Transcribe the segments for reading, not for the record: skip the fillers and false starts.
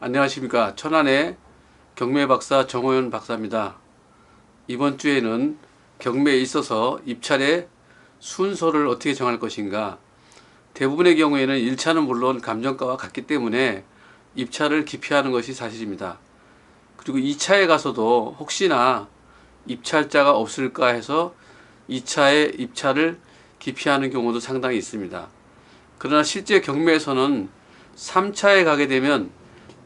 안녕하십니까. 천안의 경매박사 정호연 박사입니다. 이번 주에는 경매에 있어서 입찰의 순서를 어떻게 정할 것인가. 대부분의 경우에는 1차는 물론 감정가와 같기 때문에 입찰을 기피하는 것이 사실입니다. 그리고 2차에 가서도 혹시나 입찰자가 없을까 해서 2차의 입찰을 기피하는 경우도 상당히 있습니다. 그러나 실제 경매에서는 3차에 가게 되면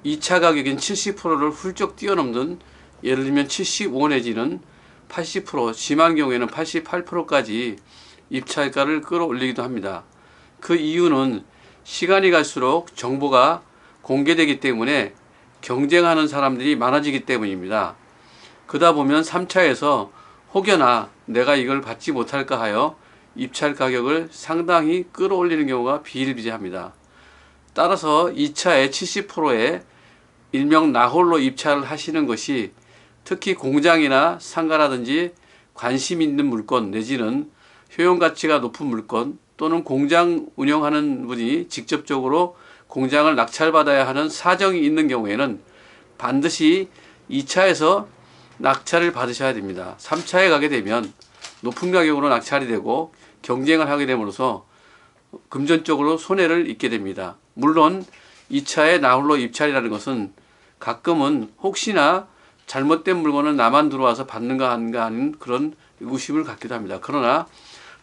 2차 가격인 70%를 훌쩍 뛰어넘는, 예를 들면 75 내지는 80%, 심한 경우에는 88%까지 입찰가를 끌어올리기도 합니다. 그 이유는 시간이 갈수록 정보가 공개되기 때문에 경쟁하는 사람들이 많아지기 때문입니다. 그러다 보면 3차에서 혹여나 내가 이걸 받지 못할까 하여 입찰 가격을 상당히 끌어올리는 경우가 비일비재합니다. 따라서 2차의 70%의 일명 나홀로 입찰을 하시는 것이, 특히 공장이나 상가라든지 관심 있는 물건 내지는 효용가치가 높은 물건, 또는 공장 운영하는 분이 직접적으로 공장을 낙찰받아야 하는 사정이 있는 경우에는 반드시 2차에서 낙찰을 받으셔야 됩니다. 3차에 가게 되면 높은 가격으로 낙찰이 되고 경쟁을 하게 됨으로써 금전적으로 손해를 입게 됩니다. 물론 2차의 나홀로 입찰이라는 것은 가끔은 혹시나 잘못된 물건을 나만 들어와서 받는가 하는 그런 의구심을 갖기도 합니다. 그러나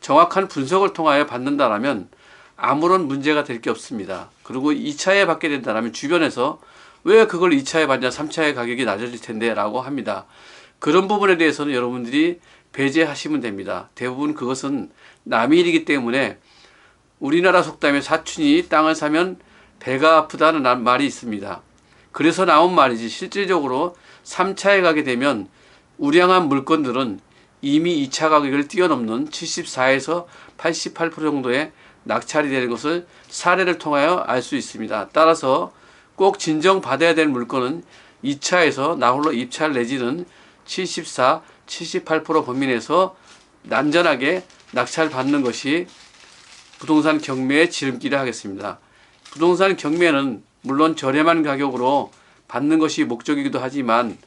정확한 분석을 통하여 받는다라면 아무런 문제가 될 게 없습니다. 그리고 2차에 받게 된다면 주변에서 왜 그걸 2차에 받냐, 3차의 가격이 낮아질 텐데 라고 합니다. 그런 부분에 대해서는 여러분들이 배제하시면 됩니다. 대부분 그것은 남의 일이기 때문에, 우리나라 속담에 사촌이 땅을 사면 배가 아프다는 말이 있습니다. 그래서 나온 말이지, 실질적으로 3차에 가게 되면 우량한 물건들은 이미 2차 가격을 뛰어넘는 74에서 88% 정도의 낙찰이 되는 것을 사례를 통하여 알 수 있습니다. 따라서 꼭 진정받아야 될 물건은 2차에서 나홀로 입찰 내지는 74, 78% 범위 내에서 난전하게 낙찰받는 것이 부동산 경매의 지름길이 하겠습니다. 부동산 경매는 물론 저렴한 가격으로 받는 것이 목적이기도 하지만,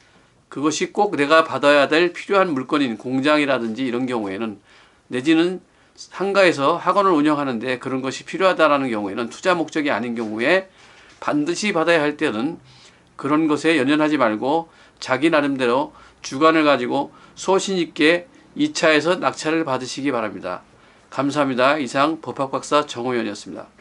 그것이 꼭 내가 받아야 될 필요한 물건인 공장이라든지 이런 경우에는, 내지는 상가에서 학원을 운영하는데 그런 것이 필요하다라는 경우에는, 투자 목적이 아닌 경우에 반드시 받아야 할 때는 그런 것에 연연하지 말고 자기 나름대로 주관을 가지고 소신 있게 2차에서 낙찰을 받으시기 바랍니다. 감사합니다. 이상 법학박사 정호연이었습니다.